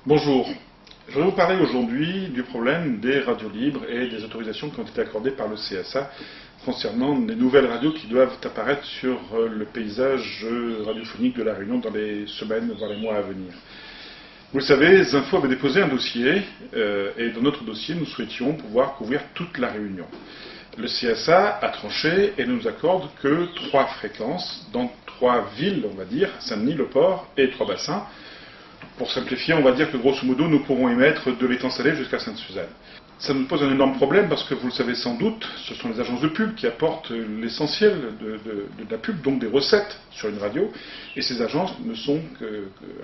Bonjour, je voudrais vous parler aujourd'hui du problème des radios libres et des autorisations qui ont été accordées par le CSA concernant les nouvelles radios qui doivent apparaître sur le paysage radiophonique de La Réunion dans les semaines, voire les mois à venir. Vous le savez, Zinfo avait déposé un dossier et dans notre dossier, nous souhaitions pouvoir couvrir toute La Réunion. Le CSA a tranché et ne nous accorde que 3 fréquences dans 3 villes, on va dire, Saint-Denis, Le Port et 3 bassins. Pour simplifier, on va dire que grosso modo, nous pourrons émettre de l'Étang-Salé jusqu'à Sainte-Suzanne. Ça nous pose un énorme problème parce que vous le savez sans doute, ce sont les agences de pub qui apportent l'essentiel de la pub, donc des recettes sur une radio, et ces agences ne sont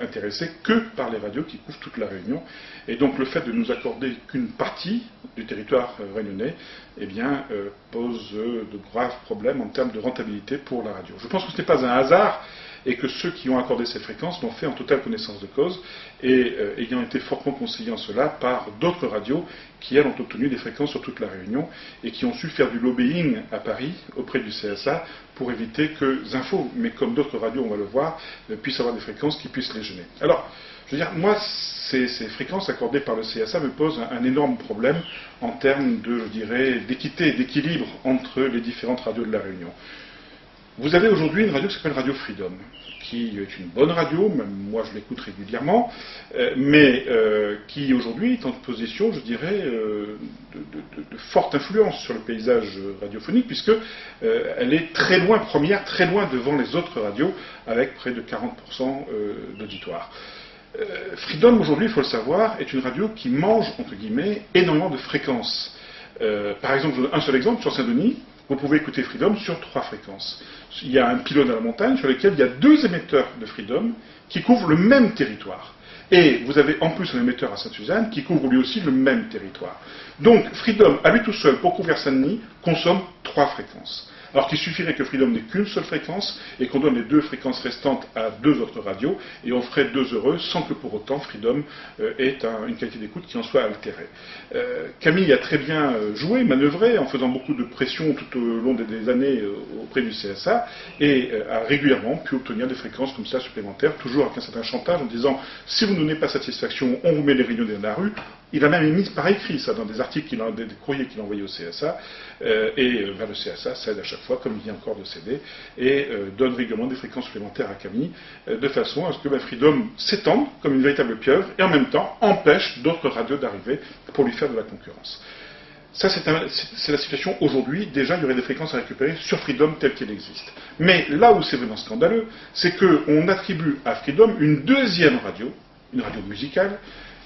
intéressées que par les radios qui couvrent toute la Réunion. Et donc le fait de nous accorder qu'une partie du territoire réunionnais, eh bien, pose de graves problèmes en termes de rentabilité pour la radio. Je pense que ce n'est pas un hasard et que ceux qui ont accordé ces fréquences l'ont fait en totale connaissance de cause et ayant été fortement conseillés en cela par d'autres radios qui, elles, ont obtenu des fréquences sur toute la Réunion et qui ont su faire du lobbying à Paris auprès du CSA pour éviter que Zinfo, mais comme d'autres radios, on va le voir, puissent avoir des fréquences qui puissent les gêner. Alors, je veux dire, moi, ces fréquences accordées par le CSA me posent un énorme problème en termes de, je dirais, d'équité, d'équilibre entre les différentes radios de la Réunion. Vous avez aujourd'hui une radio qui s'appelle Radio Freedom, qui est une bonne radio, même moi je l'écoute régulièrement, mais qui aujourd'hui est en position, je dirais, de forte influence sur le paysage radiophonique, puisque elle est très loin, première, très loin devant les autres radios, avec près de 40% d'auditoire. Freedom, aujourd'hui, il faut le savoir, est une radio qui mange, entre guillemets, énormément de fréquences. Par exemple, un seul exemple, sur Saint-Denis, vous pouvez écouter Freedom sur 3 fréquences. Il y a un pylône à la montagne sur lequel il y a 2 émetteurs de Freedom qui couvrent le même territoire. Et vous avez en plus un émetteur à Sainte-Suzanne qui couvre lui aussi le même territoire. Donc Freedom, à lui tout seul, pour couvrir Saint-Denis, consomme 3 fréquences. Alors qu'il suffirait que Freedom n'ait qu'une seule fréquence et qu'on donne les 2 fréquences restantes à 2 autres radios et on ferait 2 heureux sans que pour autant Freedom ait une qualité d'écoute qui en soit altérée. Camille a très bien joué, manœuvré en faisant beaucoup de pression tout au long des années auprès du CSA et a régulièrement pu obtenir des fréquences comme ça supplémentaires, toujours avec un certain chantage en disant si vous ne donnez pas satisfaction, on vous met les réunions dans la rue. Il a même émis par écrit ça dans des articles, des courriers qu'il a envoyés au CSA, et le CSA cède à chaque fois, comme il vient encore de céder, et donne régulièrement des fréquences supplémentaires à Camille, de façon à ce que Freedom s'étende comme une véritable pieuvre, et en même temps empêche d'autres radios d'arriver pour lui faire de la concurrence. Ça, c'est la situation aujourd'hui. Déjà, il y aurait des fréquences à récupérer sur Freedom telle qu'elle existe. Mais là où c'est vraiment scandaleux, c'est qu'on attribue à Freedom une deuxième radio, une radio musicale,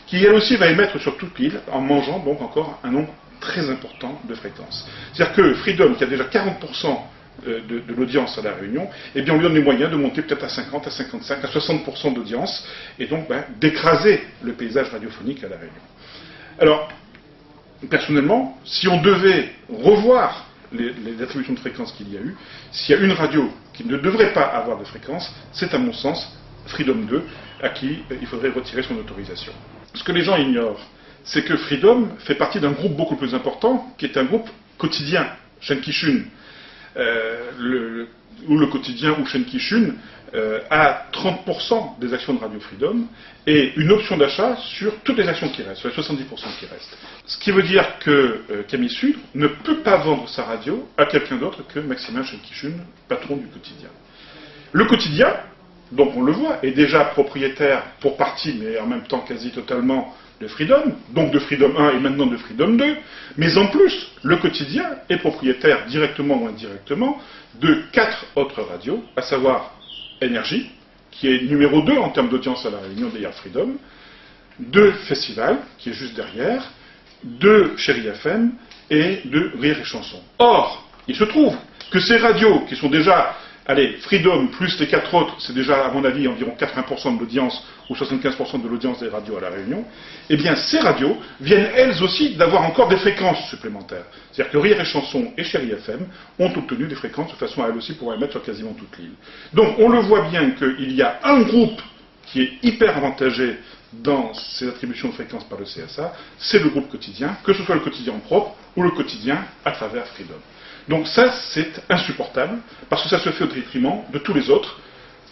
qui elle aussi va émettre sur toute l'île, en mangeant donc encore un nombre très important de fréquences. C'est-à-dire que Freedom, qui a déjà 40% de l'audience à La Réunion, eh bien on lui donne les moyens de monter peut-être à 50, à 55, à 60% d'audience, et donc d'écraser le paysage radiophonique à La Réunion. Alors, personnellement, si on devait revoir les attributions de fréquences qu'il y a eu, s'il y a une radio qui ne devrait pas avoir de fréquence, c'est à mon sens Freedom 2, à qui il faudrait retirer son autorisation. Ce que les gens ignorent, c'est que Freedom fait partie d'un groupe beaucoup plus important, qui est un groupe quotidien, Shenkishun, où le quotidien ou Shenkishun a 30% des actions de Radio Freedom et une option d'achat sur toutes les actions qui restent, sur les 70% qui restent. Ce qui veut dire que Camille Sud ne peut pas vendre sa radio à quelqu'un d'autre que Maximin Shenkishun, patron du quotidien. Le quotidien, donc on le voit, est déjà propriétaire pour partie, mais en même temps quasi totalement, de Freedom, donc de Freedom 1 et maintenant de Freedom 2, mais en plus, le quotidien est propriétaire directement ou indirectement de 4 autres radios, à savoir Énergie, qui est numéro 2 en termes d'audience à La Réunion derrière Freedom, de Festival, qui est juste derrière, de Chérie FM et de Rire et Chanson. Or, il se trouve que ces radios, qui sont déjà Freedom plus les 4 autres, c'est déjà, à mon avis, environ 80% de l'audience, ou 75% de l'audience des radios à La Réunion, eh bien, ces radios viennent, elles aussi, d'avoir encore des fréquences supplémentaires. C'est-à-dire que Rire et Chanson et Chérie FM ont obtenu des fréquences de façon à, elles aussi, pouvoir émettre sur quasiment toute l'île. Donc, on le voit bien qu'il y a un groupe qui est hyper avantagé dans ces attributions de fréquences par le CSA, c'est le groupe quotidien, que ce soit le quotidien en propre, ou le quotidien à travers Freedom. Donc ça, c'est insupportable, parce que ça se fait au détriment de tous les autres.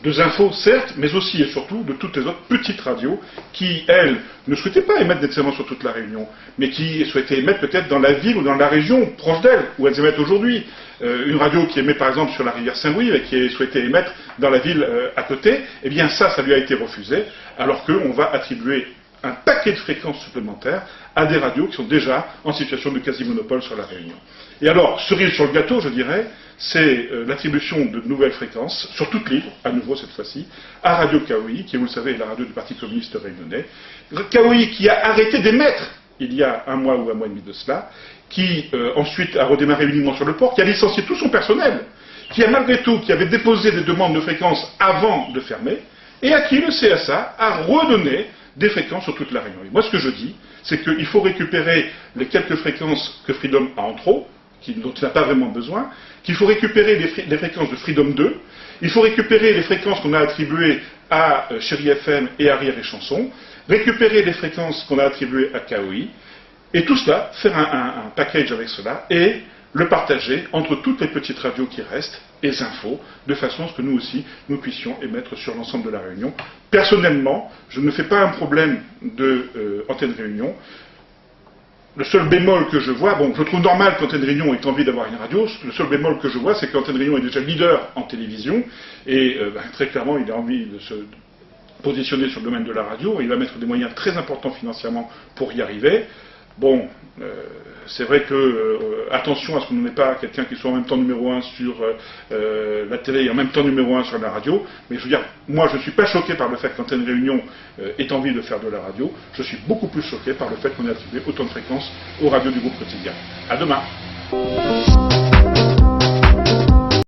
de Zinfo, certes, mais aussi et surtout de toutes les autres petites radios qui, elles, ne souhaitaient pas émettre nécessairement sur toute la Réunion, mais qui souhaitaient émettre peut-être dans la ville ou dans la région proche d'elles, où elles émettent aujourd'hui. Une radio qui émet par exemple sur la rivière Saint-Louis et qui souhaitait émettre dans la ville à côté, eh bien ça lui a été refusé, alors qu'on va attribuer un paquet de fréquences supplémentaires à des radios qui sont déjà en situation de quasi-monopole sur la Réunion. Et alors, cerise sur le gâteau, je dirais, c'est l'attribution de nouvelles fréquences, sur toute l'île, à nouveau cette fois-ci, à Radio Kaoi, qui, vous le savez, est la radio du Parti communiste réunionnais. Kaoi qui a arrêté d'émettre il y a un mois ou un mois et demi de cela, qui ensuite a redémarré uniquement sur le port, qui a licencié tout son personnel, qui a malgré tout, qui avait déposé des demandes de fréquences avant de fermer, et à qui le CSA a redonné des fréquences sur toute la Réunion. Et moi, ce que je dis, c'est qu'il faut récupérer les quelques fréquences que Freedom a en trop, dont il n'a pas vraiment besoin, qu'il faut récupérer les fréquences de Freedom 2, il faut récupérer les fréquences qu'on a attribuées à Chéri FM et à Rire et Chanson, récupérer les fréquences qu'on a attribuées à KOI, et tout cela, faire un package avec cela, et le partager entre toutes les petites radios qui restent, et Zinfo, de façon à ce que nous aussi, nous puissions émettre sur l'ensemble de la Réunion. Personnellement, je ne fais pas un problème de Antenne Réunion. Le seul bémol que je vois, bon, je trouve normal qu'Antenne Réunion ait envie d'avoir une radio, le seul bémol que je vois, c'est qu'Antenne Réunion est déjà leader en télévision, et très clairement, il a envie de se positionner sur le domaine de la radio, et il va mettre des moyens très importants financièrement pour y arriver. Bon, c'est vrai que, attention à ce qu'on n'ait pas quelqu'un qui soit en même temps numéro 1 sur la télé et en même temps numéro 1 sur la radio, mais je veux dire, moi je ne suis pas choqué par le fait qu'Antenne Réunion ait envie de faire de la radio, je suis beaucoup plus choqué par le fait qu'on ait attribué autant de fréquences aux radios du groupe quotidien. À demain.